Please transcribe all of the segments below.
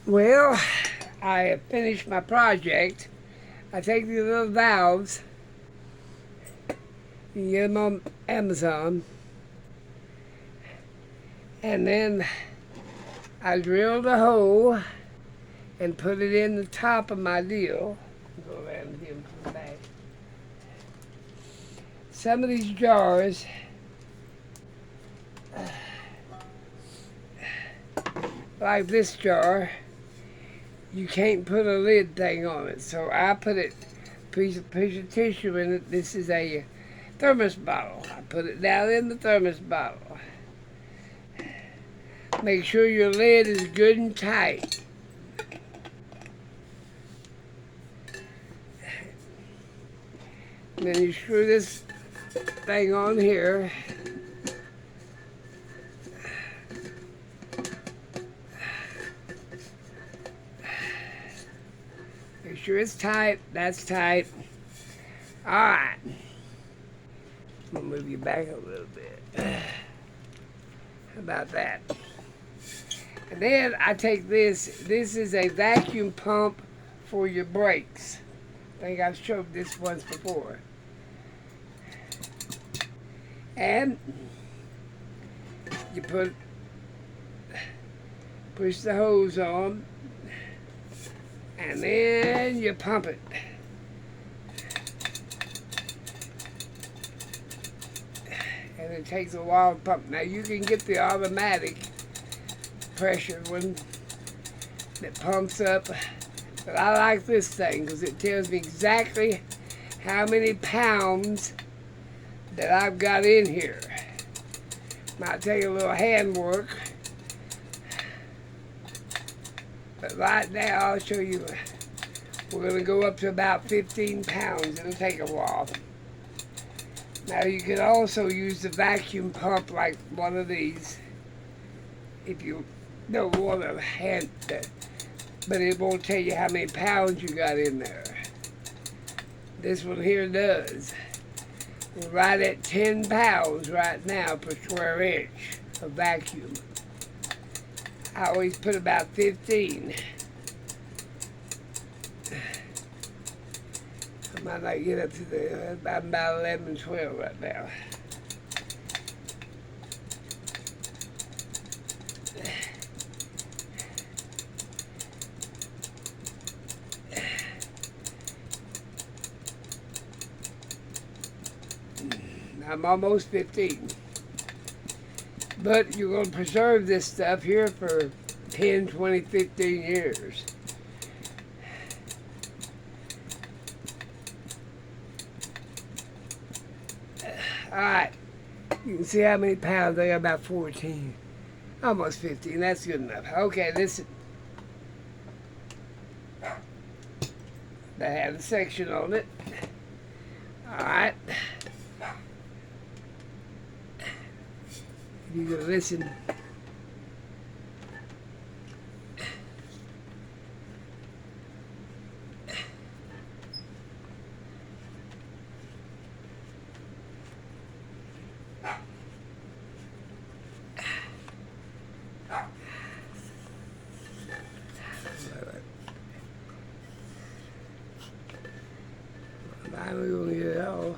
Well, I have finished my project. I take these little valves, you can get them on Amazon, and then I drilled a hole and put it in the top of my deal. Go around and give them some back. Some of these jars, like this jar, you can't put a lid thing on it. So I put it piece of tissue in it. This is a thermos bottle. I put it down in the thermos bottle. Make sure your lid is good and tight. And then you screw this thing on here. Make sure it's tight. That's tight. All right. I'm gonna move you back a little bit. How about that? And then I take this. This is a vacuum pump for your brakes. I think I've showed this once before. And you push the hose on, and then you pump it. And it takes a while to pump. Now you can get the automatic pressure one that pumps up, but I like this thing because it tells me exactly how many pounds that I've got in here. Might take a little hand work, but right now I'll show you. We're going to go up to about 15 pounds. It'll take a while. Now you can also use the vacuum pump like one of these if you don't want to hand that, but it won't tell you how many pounds you got in there. This one here does. We're right at 10 pounds right now per square inch of vacuum. I always put about 15. I might not get up to the, I'm about 11, 12 right now. I'm almost 15. But you're going to preserve this stuff here for 10, 20, 15 years. Alright, you can see how many pounds. I got about 14. Almost 15, that's good enough. Okay, this, that had a section on it. Alright. You can listen. We're gonna get it all.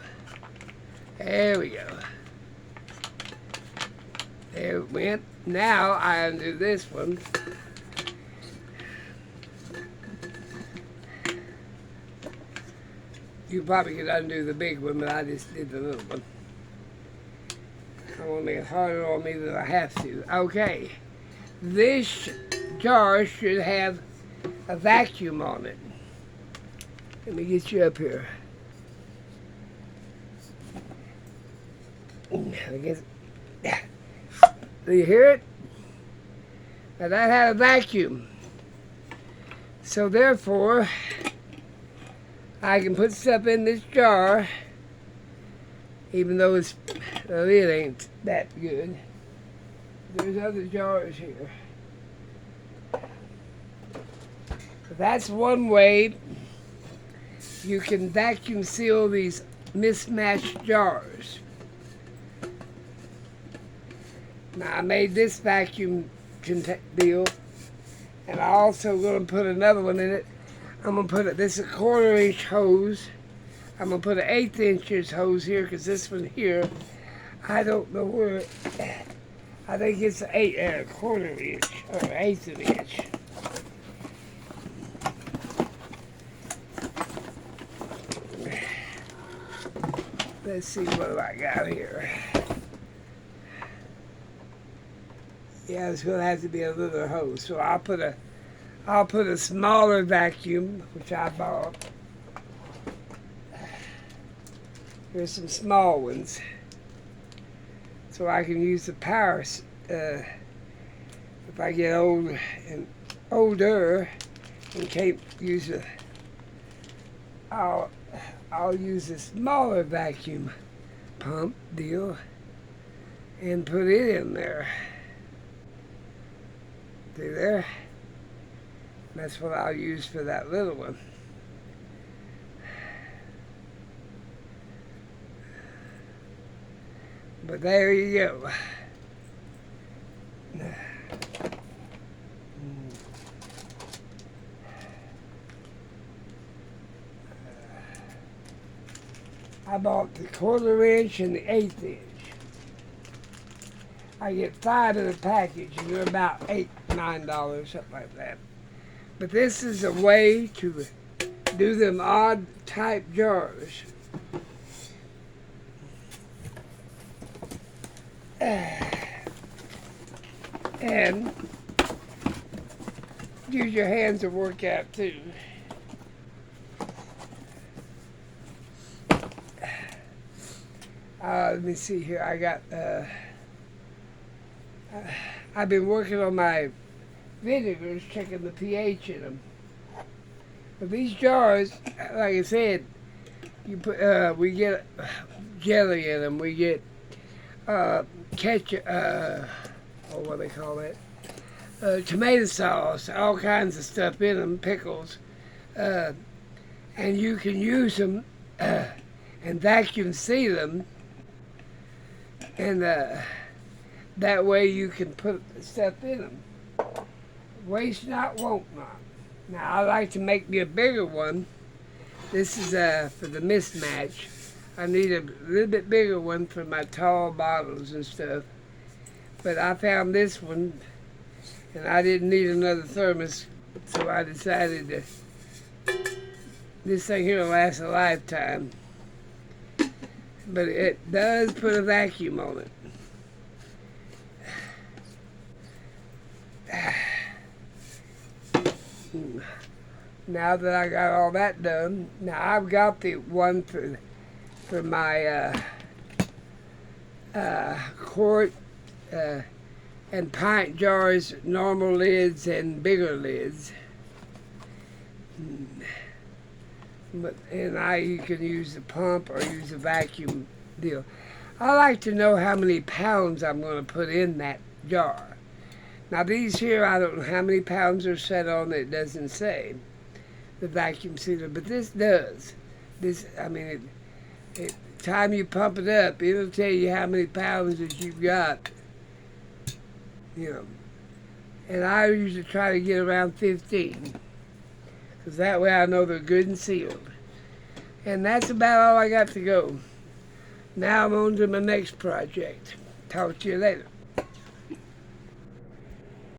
There we go. There it went. Now I undo this one. You probably could undo the big one, but I just did the little one. I want to make it harder on me than I have to. Okay. This jar should have a vacuum on it. Let me get you up here. I guess. Do you hear it? Now that had a vacuum. So therefore, I can put stuff in this jar, even though the lid ain't that good. There's other jars here. So that's one way you can vacuum seal these mismatched jars. Now I made this vacuum deal And I also going to put another one in it. I'm going to put it, this is a 1/4 inch hose. I'm going to put an 1/8 inch hose here because this one here, I don't know where, I think it's an 1/4 inch or 1/8 of an inch. Let's see what do I got here. Yeah, it's going to have to be a little hose. So I'll put a smaller vacuum, which I bought. Here's some small ones. So I can use the power if I get older and can't use it. I'll use a smaller vacuum pump deal and put it in there. See there? That's what I'll use for that little one. But there you go. I bought the 1/4 inch and the 1/8 inch. I get 5 in the package, and they're about $8, $9, something like that. But this is a way to do them odd type jars. And use your hands to work out too. Let me see here. I got. I've been working on my vinegars, checking the pH in them. But these jars, like I said, you put. We get jelly in them. We get ketchup. What do they call it? Tomato sauce. All kinds of stuff in them. Pickles. And you can use them and vacuum seal them. And that way you can put stuff in them. Waste not, want not. Now I like to make me a bigger one. This is for the mismatch. I need a little bit bigger one for my tall bottles and stuff. But I found this one, and I didn't need another thermos, so I decided to. This thing here will last a lifetime. But it does put a vacuum on it. Now that I got all that done, now I've got the one for my quart and pint jars, normal lids and bigger lids. You can use the pump or use the vacuum deal. I like to know how many pounds I'm going to put in that jar. Now these here, I don't know how many pounds are set on. It doesn't say, the vacuum sealer, but this does. Time you pump it up, it'll tell you how many pounds that you've got. And I usually try to get around 15. Because that way I know they're good and sealed. And that's about all I got to go. Now I'm on to my next project. Talk to you later.